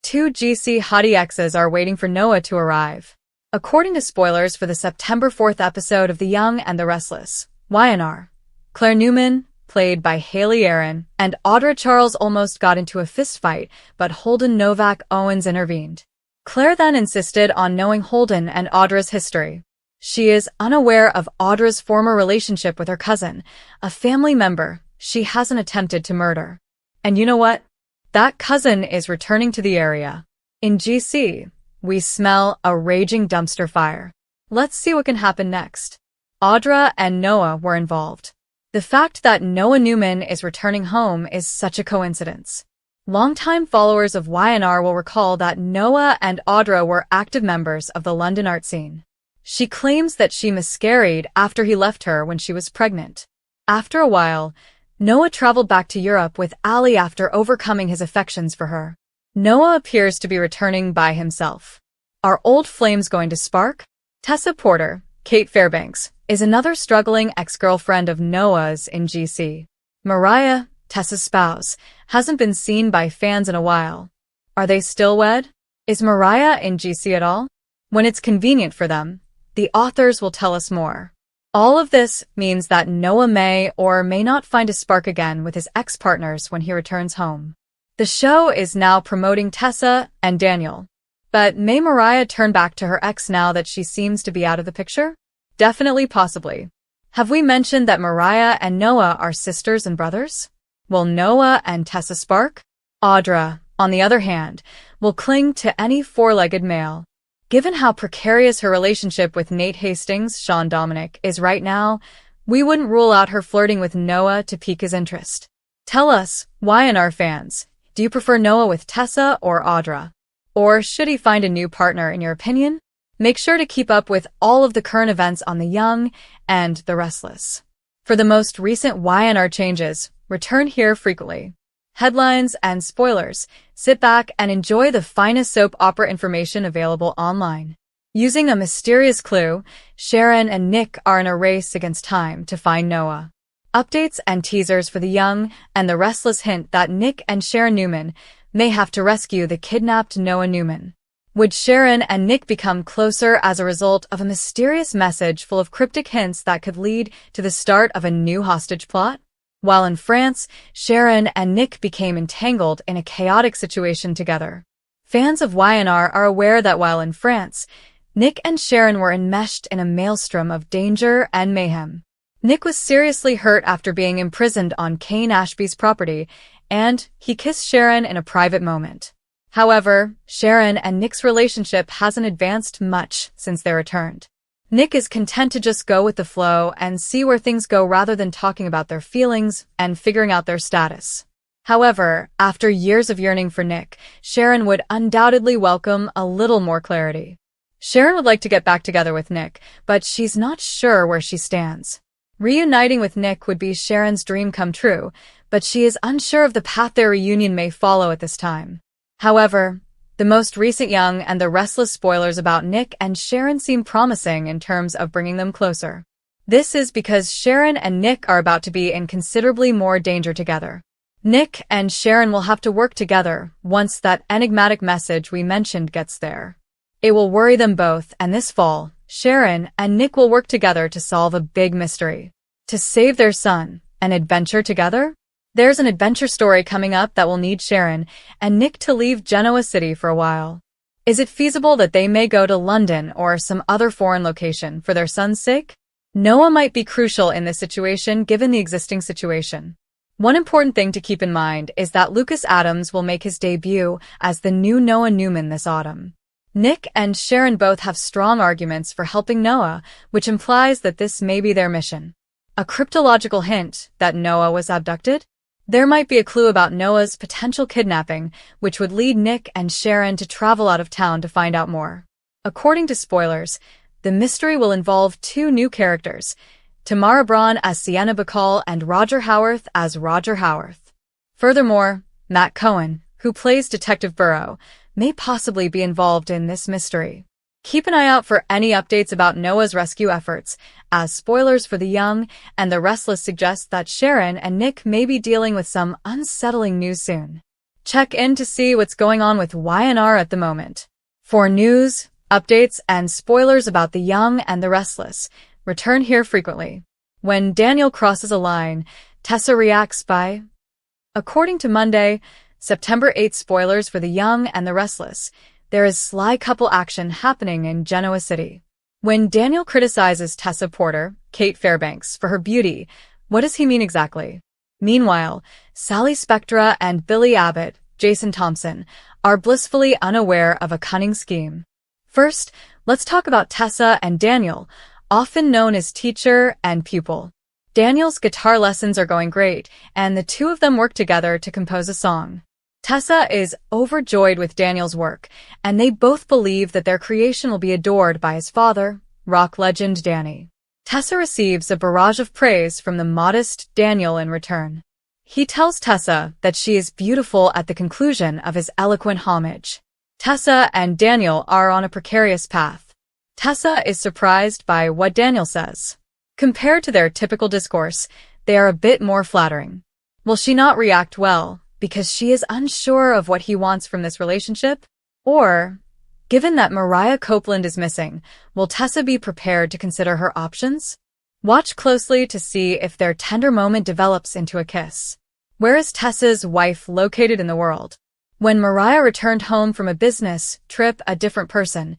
two GC Hottie exes are waiting for Noah to arrive. According to spoilers for the September 4th episode of The Young and the Restless, YNR, Claire Newman, played by Haley Aaron, and Audra Charles almost got into a fistfight, but Holden Novak Owens intervened. Claire then insisted on knowing Holden and Audra's history. She is unaware of Audra's former relationship with her cousin, a family member she hasn't attempted to murder. And you know what? That cousin is returning to the area. In GC, we smell a raging dumpster fire. Let's see what can happen next. Audra and Noah were involved. The fact that Noah Newman is returning home is such a coincidence. Longtime followers of YNR will recall that Noah and Audra were active members of the London art scene. She claims that she miscarried after he left her when she was pregnant. After a while, Noah traveled back to Europe with Ali after overcoming his affections for her. Noah appears to be returning by himself. Are old flames going to spark? Tessa Porter, Kate Fairbanks, is another struggling ex-girlfriend of Noah's in GC. Mariah, Tessa's spouse, hasn't been seen by fans in a while. Are they still wed? Is Mariah in GC at all? When it's convenient for them, the authors will tell us more. All of this means that Noah may or may not find a spark again with his ex-partners when he returns home. The show is now promoting Tessa and Daniel. But may Mariah turn back to her ex now that she seems to be out of the picture? Definitely, possibly. Have we mentioned that Mariah and Noah are sisters and brothers? Will Noah and Tessa spark? Audra, on the other hand, will cling to any four-legged male. Given how precarious her relationship with Nate Hastings, Sean Dominic, is right now, we wouldn't rule out her flirting with Noah to pique his interest. Tell us, YNR fans, do you prefer Noah with Tessa or Audra? Or should he find a new partner in your opinion? Make sure to keep up with all of the current events on The Young and the Restless. For the most recent YNR changes, return here frequently. Headlines and spoilers, sit back and enjoy the finest soap opera information available online. Using a mysterious clue, Sharon and Nick are in a race against time to find Noah. Updates and teasers for The Young and the Restless hint that Nick and Sharon Newman may have to rescue the kidnapped Noah Newman. Would Sharon and Nick become closer as a result of a mysterious message full of cryptic hints that could lead to the start of a new hostage plot? While in France, Sharon and Nick became entangled in a chaotic situation together. Fans of YNR are aware that while in France, Nick and Sharon were enmeshed in a maelstrom of danger and mayhem. Nick was seriously hurt after being imprisoned on Kane Ashby's property, and he kissed Sharon in a private moment. However, Sharon and Nick's relationship hasn't advanced much since they returned. Nick is content to just go with the flow and see where things go rather than talking about their feelings and figuring out their status. However, after years of yearning for Nick, Sharon would undoubtedly welcome a little more clarity. Sharon would like to get back together with Nick, but she's not sure where she stands. Reuniting with Nick would be Sharon's dream come true, but she is unsure of the path their reunion may follow at this time. However, the most recent Young and the Restless spoilers about Nick and Sharon seem promising in terms of bringing them closer. This is because Sharon and Nick are about to be in considerably more danger together. Nick and Sharon will have to work together once that enigmatic message we mentioned gets there. It will worry them both, and this fall, Sharon and Nick will work together to solve a big mystery. To save their son, an adventure together? There's an adventure story coming up that will need Sharon and Nick to leave Genoa City for a while. Is it feasible that they may go to London or some other foreign location for their son's sake? Noah might be crucial in this situation given the existing situation. One important thing to keep in mind is that Lucas Adams will make his debut as the new Noah Newman this autumn. Nick and Sharon both have strong arguments for helping Noah, which implies that this may be their mission. A cryptological hint that Noah was abducted? There might be a clue about Noah's potential kidnapping, which would lead Nick and Sharon to travel out of town to find out more. According to spoilers, the mystery will involve two new characters, Tamara Braun as Sienna Bacall and Roger Howarth as Roger Howarth. Furthermore, Matt Cohen, who plays Detective Burrow, may possibly be involved in this mystery. Keep an eye out for any updates about Noah's rescue efforts, as spoilers for The Young and the Restless suggest that Sharon and Nick may be dealing with some unsettling news soon. Check in to see what's going on with Y&R at the moment. For news, updates, and spoilers about The Young and the Restless, return here frequently. When Daniel crosses a line, Tessa reacts by... According to Monday, September 8th spoilers for The Young and the Restless, there is sly couple action happening in Genoa City. When Daniel criticizes Tessa Porter, Kate Fairbanks, for her beauty, what does he mean exactly? Meanwhile, Sally Spectra and Billy Abbott, Jason Thompson, are blissfully unaware of a cunning scheme. First, let's talk about Tessa and Daniel, often known as teacher and pupil. Daniel's guitar lessons are going great, and the two of them work together to compose a song. Tessa is overjoyed with Daniel's work, and they both believe that their creation will be adored by his father, rock legend Danny. Tessa receives a barrage of praise from the modest Daniel in return. He tells Tessa that she is beautiful at the conclusion of his eloquent homage. Tessa and Daniel are on a precarious path. Tessa is surprised by what Daniel says. Compared to their typical discourse, they are a bit more flattering. Will she not react well because she is unsure of what he wants from this relationship? Or, given that Mariah Copeland is missing, will Tessa be prepared to consider her options? Watch closely to see if their tender moment develops into a kiss. Where is Tessa's wife located in the world? When Mariah returned home from a business trip, a different person,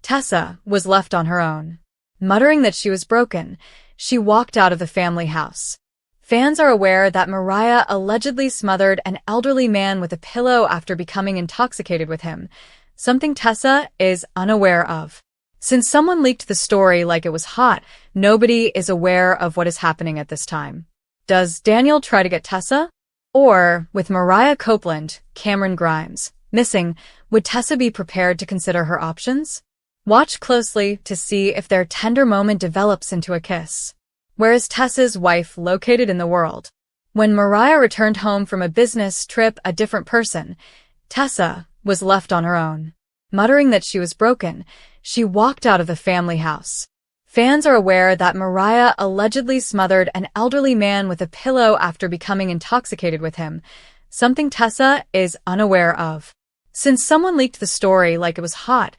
Tessa was left on her own. Muttering that she was broken, she walked out of the family house. Fans are aware that Mariah allegedly smothered an elderly man with a pillow after becoming intoxicated with him, something Tessa is unaware of. Since someone leaked the story like it was hot, nobody is aware of what is happening at this time. Does Daniel try to get Tessa? Or, with Mariah Copeland, Cameron Grimes, missing, would Tessa be prepared to consider her options? Watch closely to see if their tender moment develops into a kiss. Where is Tessa's wife located in the world? When Mariah returned home from a business trip, a different person, Tessa was left on her own. Muttering that she was broken, she walked out of the family house. Fans are aware that Mariah allegedly smothered an elderly man with a pillow after becoming intoxicated with him, something Tessa is unaware of. Since someone leaked the story like it was hot,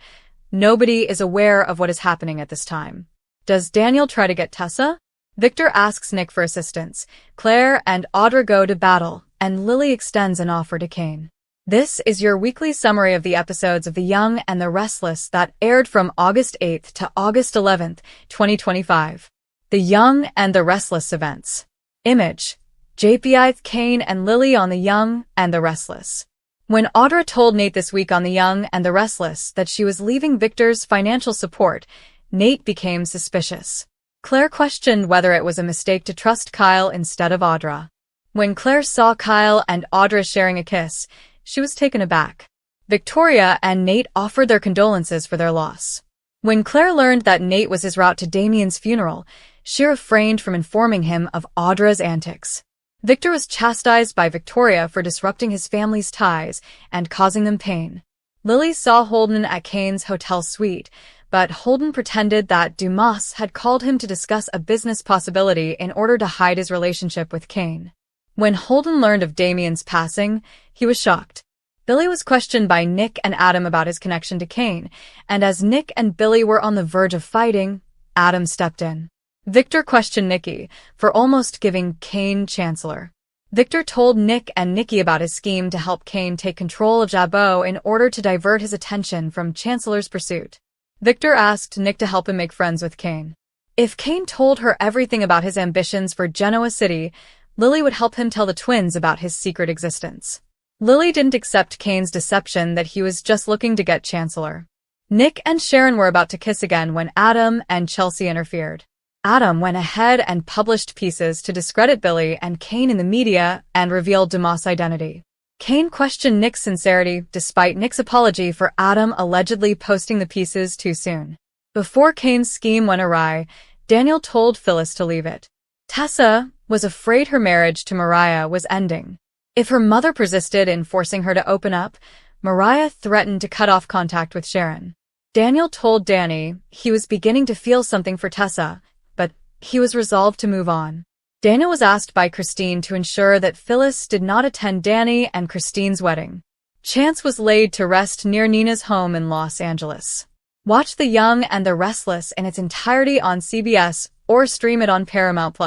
nobody is aware of what is happening at this time. Does Daniel try to get Tessa? Victor asks Nick for assistance. Claire and Audra go to battle, and Lily extends an offer to Kane. This is your weekly summary of the episodes of The Young and the Restless that aired from August 8th to August 11th, 2025. The Young and the Restless events. Image: JPI, Kane and Lily on The Young and the Restless. When Audra told Nate this week on The Young and the Restless that she was leaving Victor's financial support, Nate became suspicious. Claire questioned whether it was a mistake to trust Kyle instead of Audra. When Claire saw Kyle and Audra sharing a kiss, she was taken aback. Victoria and Nate offered their condolences for their loss. When Claire learned that Nate was his route to Damien's funeral, she refrained from informing him of Audra's antics. Victor was chastised by Victoria for disrupting his family's ties and causing them pain. Lily saw Holden at Kane's hotel suite, but Holden pretended that Dumas had called him to discuss a business possibility in order to hide his relationship with Kane. When Holden learned of Damien's passing, he was shocked. Billy was questioned by Nick and Adam about his connection to Kane, and as Nick and Billy were on the verge of fighting, Adam stepped in. Victor questioned Nikki for almost giving Kane Chancellor. Victor told Nick and Nikki about his scheme to help Kane take control of Jabot in order to divert his attention from Chancellor's pursuit. Victor asked Nick to help him make friends with Kane. If Kane told her everything about his ambitions for Genoa City, Lily would help him tell the twins about his secret existence. Lily didn't accept Kane's deception that he was just looking to get Chancellor. Nick and Sharon were about to kiss again when Adam and Chelsea interfered. Adam went ahead and published pieces to discredit Billy and Kane in the media and revealed Dumas' identity. Kane questioned Nick's sincerity despite Nick's apology for Adam allegedly posting the pieces too soon. Before Kane's scheme went awry, Daniel told Phyllis to leave it. Tessa was afraid her marriage to Mariah was ending. If her mother persisted in forcing her to open up, Mariah threatened to cut off contact with Sharon. Daniel told Danny he was beginning to feel something for Tessa, but he was resolved to move on. Dana was asked by Christine to ensure that Phyllis did not attend Danny and Christine's wedding. Chance was laid to rest near Nina's home in Los Angeles. Watch The Young and the Restless in its entirety on CBS or stream it on Paramount+.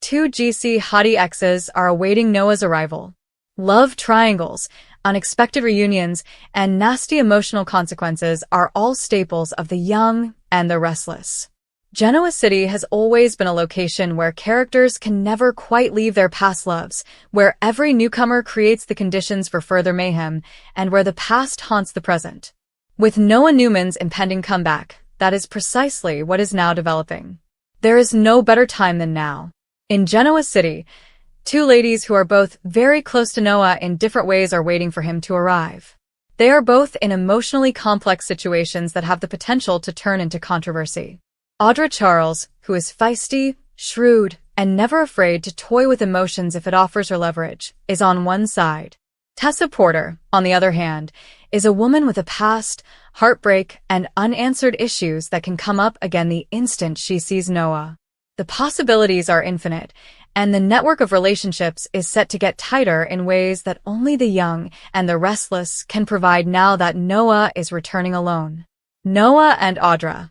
Two GC hottie exes are awaiting Noah's arrival. Love triangles, unexpected reunions, and nasty emotional consequences are all staples of The Young and the Restless. Genoa City has always been a location where characters can never quite leave their past loves, where every newcomer creates the conditions for further mayhem, and where the past haunts the present. With Noah Newman's impending comeback, that is precisely what is now developing. There is no better time than now. In Genoa City, two ladies who are both very close to Noah in different ways are waiting for him to arrive. They are both in emotionally complex situations that have the potential to turn into controversy. Audra Charles, who is feisty, shrewd, and never afraid to toy with emotions if it offers her leverage, is on one side. Tessa Porter, on the other hand, is a woman with a past, heartbreak, and unanswered issues that can come up again the instant she sees Noah. The possibilities are infinite, and the network of relationships is set to get tighter in ways that only The Young and the Restless can provide now that Noah is returning alone. Noah and Audra.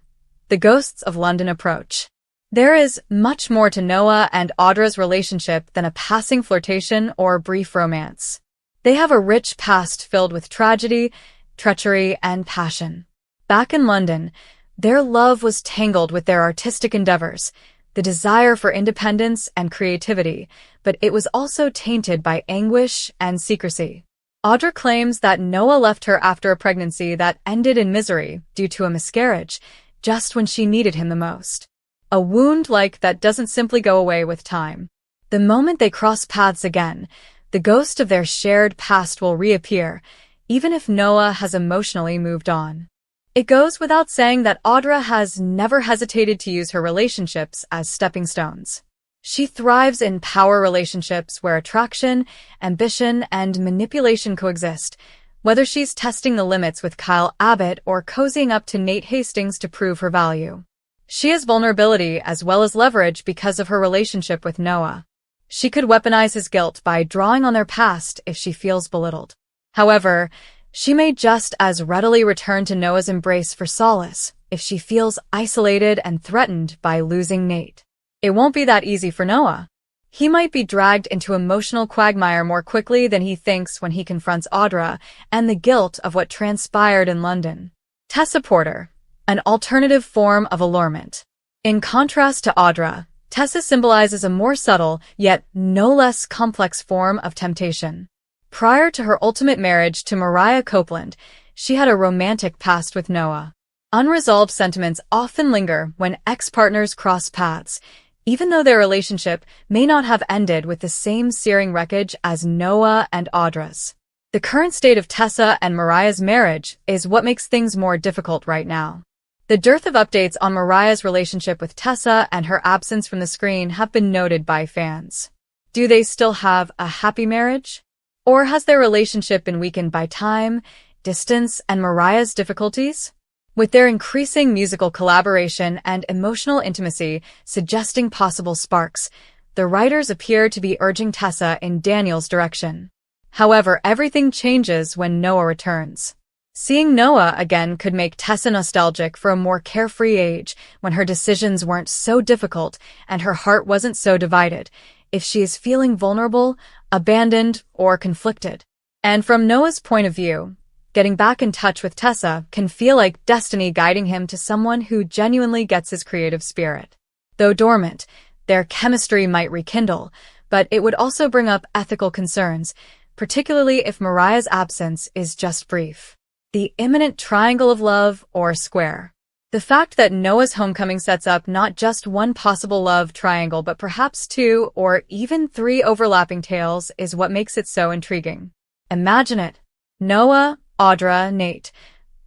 The ghosts of London approach. There is much more to Noah and Audra's relationship than a passing flirtation or brief romance. They have a rich past filled with tragedy, treachery, and passion. Back in London, their love was tangled with their artistic endeavors, the desire for independence and creativity, but it was also tainted by anguish and secrecy. Audra claims that Noah left her after a pregnancy that ended in misery due to a miscarriage, just when she needed him the most. A wound like that doesn't simply go away with time. The moment they cross paths again, the ghost of their shared past will reappear, even if Noah has emotionally moved on. It goes without saying that Audra has never hesitated to use her relationships as stepping stones. She thrives in power relationships where attraction, ambition, and manipulation coexist, whether she's testing the limits with Kyle Abbott or cozying up to Nate Hastings to prove her value. She has vulnerability as well as leverage because of her relationship with Noah. She could weaponize his guilt by drawing on their past if she feels belittled. However, she may just as readily return to Noah's embrace for solace if she feels isolated and threatened by losing Nate. It won't be that easy for Noah. He might be dragged into emotional quagmire more quickly than he thinks when he confronts Audra and the guilt of what transpired in London. Tessa Porter, an alternative form of allurement. In contrast to Audra, Tessa symbolizes a more subtle, yet no less complex form of temptation. Prior to her ultimate marriage to Mariah Copeland, she had a romantic past with Noah. Unresolved sentiments often linger when ex-partners cross paths, even though their relationship may not have ended with the same searing wreckage as Noah and Audra's. The current state of Tessa and Mariah's marriage is what makes things more difficult right now. The dearth of updates on Mariah's relationship with Tessa and her absence from the screen have been noted by fans. Do they still have a happy marriage? Or has their relationship been weakened by time, distance, and Mariah's difficulties? With their increasing musical collaboration and emotional intimacy suggesting possible sparks, the writers appear to be urging Tessa in Daniel's direction. However, everything changes when Noah returns. Seeing Noah again could make Tessa nostalgic for a more carefree age when her decisions weren't so difficult and her heart wasn't so divided, if she is feeling vulnerable, abandoned, or conflicted. And from Noah's point of view, getting back in touch with Tessa can feel like destiny guiding him to someone who genuinely gets his creative spirit. Though dormant, their chemistry might rekindle, but it would also bring up ethical concerns, particularly if Mariah's absence is just brief. The imminent triangle of love or square. The fact that Noah's homecoming sets up not just one possible love triangle but perhaps two or even three overlapping tales is what makes it so intriguing. Imagine it. Noah, Audra, Nate.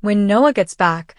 When Noah gets back,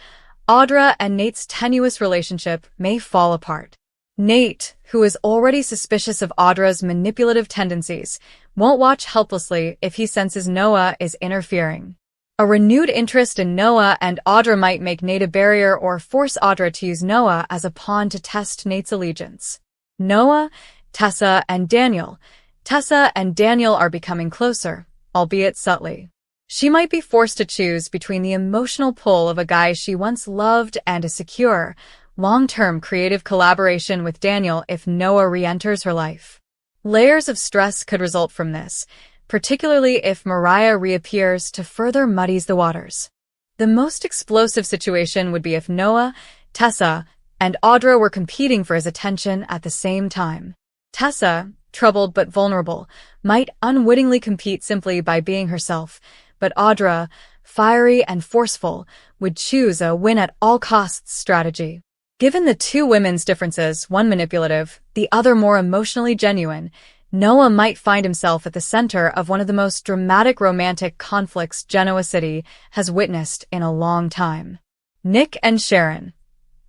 Audra and Nate's tenuous relationship may fall apart. Nate, who is already suspicious of Audra's manipulative tendencies, won't watch helplessly if he senses Noah is interfering. A renewed interest in Noah and Audra might make Nate a barrier or force Audra to use Noah as a pawn to test Nate's allegiance. Noah, Tessa and Daniel. Tessa and Daniel are becoming closer, albeit subtly. She might be forced to choose between the emotional pull of a guy she once loved and a secure, long-term creative collaboration with Daniel if Noah re-enters her life. Layers of stress could result from this, particularly if Mariah reappears to further muddies the waters. The most explosive situation would be if Noah, Tessa, and Audra were competing for his attention at the same time. Tessa, troubled but vulnerable, might unwittingly compete simply by being herself, but Audra, fiery and forceful, would choose a win-at-all-costs strategy. Given the two women's differences, one manipulative, the other more emotionally genuine, Noah might find himself at the center of one of the most dramatic romantic conflicts Genoa City has witnessed in a long time. Nick and Sharon,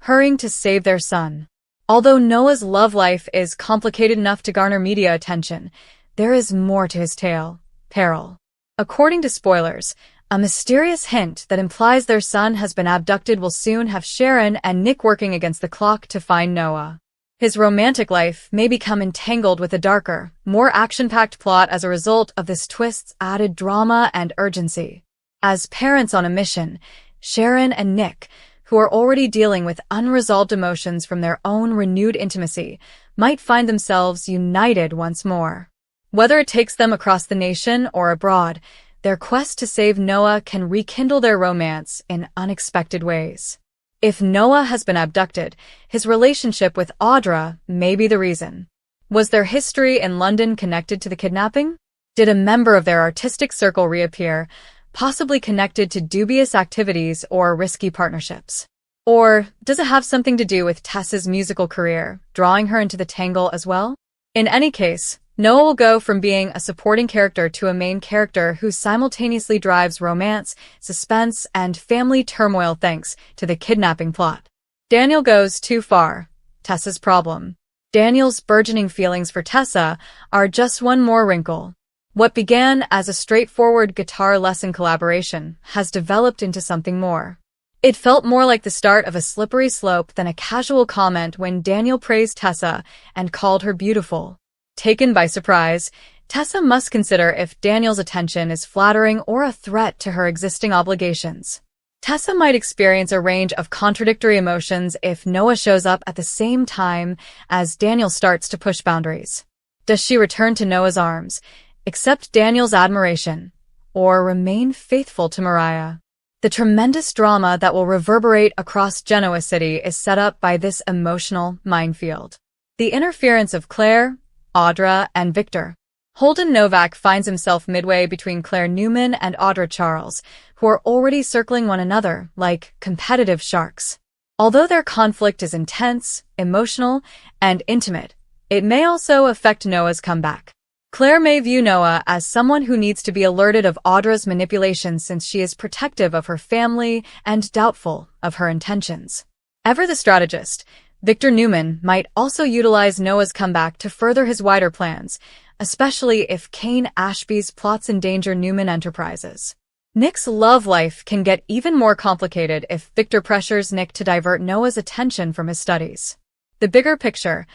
hurrying to save their son. Although Noah's love life is complicated enough to garner media attention, there is more to his tale: peril. According to spoilers, a mysterious hint that implies their son has been abducted will soon have Sharon and Nick working against the clock to find Noah. His romantic life may become entangled with a darker, more action-packed plot as a result of this twist's added drama and urgency. As parents on a mission, Sharon and Nick, who are already dealing with unresolved emotions from their own renewed intimacy, might find themselves united once more. Whether it takes them across the nation or abroad, their quest to save Noah can rekindle their romance in unexpected ways. If Noah has been abducted, his relationship with Audra may be the reason. Was their history in London connected to the kidnapping? Did a member of their artistic circle reappear, possibly connected to dubious activities or risky partnerships? Or does it have something to do with Tessa's musical career, drawing her into the tangle as well? In any case, Noah will go from being a supporting character to a main character who simultaneously drives romance, suspense, and family turmoil thanks to the kidnapping plot. Daniel goes too far. Tessa's problem. Daniel's burgeoning feelings for Tessa are just one more wrinkle. What began as a straightforward guitar lesson collaboration has developed into something more. It felt more like the start of a slippery slope than a casual comment when Daniel praised Tessa and called her beautiful. Taken by surprise, Tessa must consider if Daniel's attention is flattering or a threat to her existing obligations. Tessa might experience a range of contradictory emotions if Noah shows up at the same time as Daniel starts to push boundaries. Does she return to Noah's arms, accept Daniel's admiration, or remain faithful to Mariah? The tremendous drama that will reverberate across Genoa City is set up by this emotional minefield. The interference of Claire, Audra, and Victor. Holden Novak finds himself midway between Claire Newman and Audra Charles, who are already circling one another like competitive sharks. Although their conflict is intense, emotional, and intimate, it may also affect Noah's comeback. Claire may view Noah as someone who needs to be alerted of Audra's manipulations since she is protective of her family and doubtful of her intentions. Ever the strategist, Victor Newman might also utilize Noah's comeback to further his wider plans, especially if Kane Ashby's plots endanger Newman Enterprises. Nick's love life can get even more complicated if Victor pressures Nick to divert Noah's attention from his studies. The bigger picture,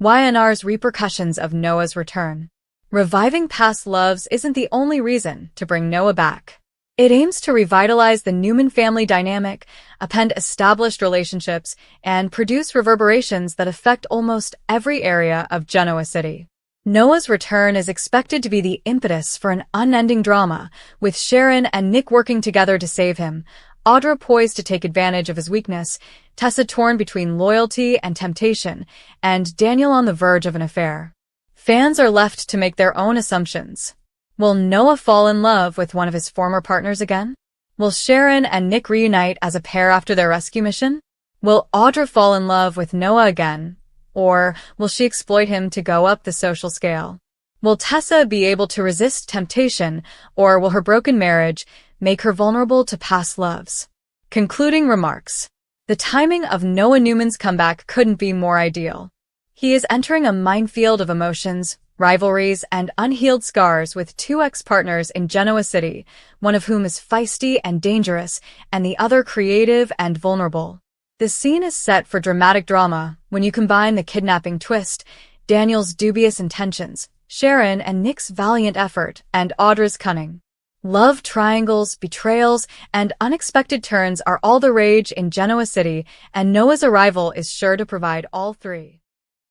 YNR's repercussions of Noah's return. Reviving past loves isn't the only reason to bring Noah back. It aims to revitalize the Newman family dynamic, append established relationships, and produce reverberations that affect almost every area of Genoa City. Noah's return is expected to be the impetus for an unending drama, with Sharon and Nick working together to save him, Audra poised to take advantage of his weakness, Tessa torn between loyalty and temptation, and Daniel on the verge of an affair. Fans are left to make their own assumptions. Will Noah fall in love with one of his former partners again? Will Sharon and Nick reunite as a pair after their rescue mission? Will Audra fall in love with Noah again? Or will she exploit him to go up the social scale? Will Tessa be able to resist temptation, or will her broken marriage make her vulnerable to past loves? Concluding remarks. The timing of Noah Newman's comeback couldn't be more ideal. He is entering a minefield of emotions, rivalries, and unhealed scars with two ex-partners in Genoa City, one of whom is feisty and dangerous, and the other creative and vulnerable. The scene is set for dramatic drama when you combine the kidnapping twist, Daniel's dubious intentions, Sharon and Nick's valiant effort, and Audra's cunning. Love triangles, betrayals, and unexpected turns are all the rage in Genoa City, and Noah's arrival is sure to provide all three.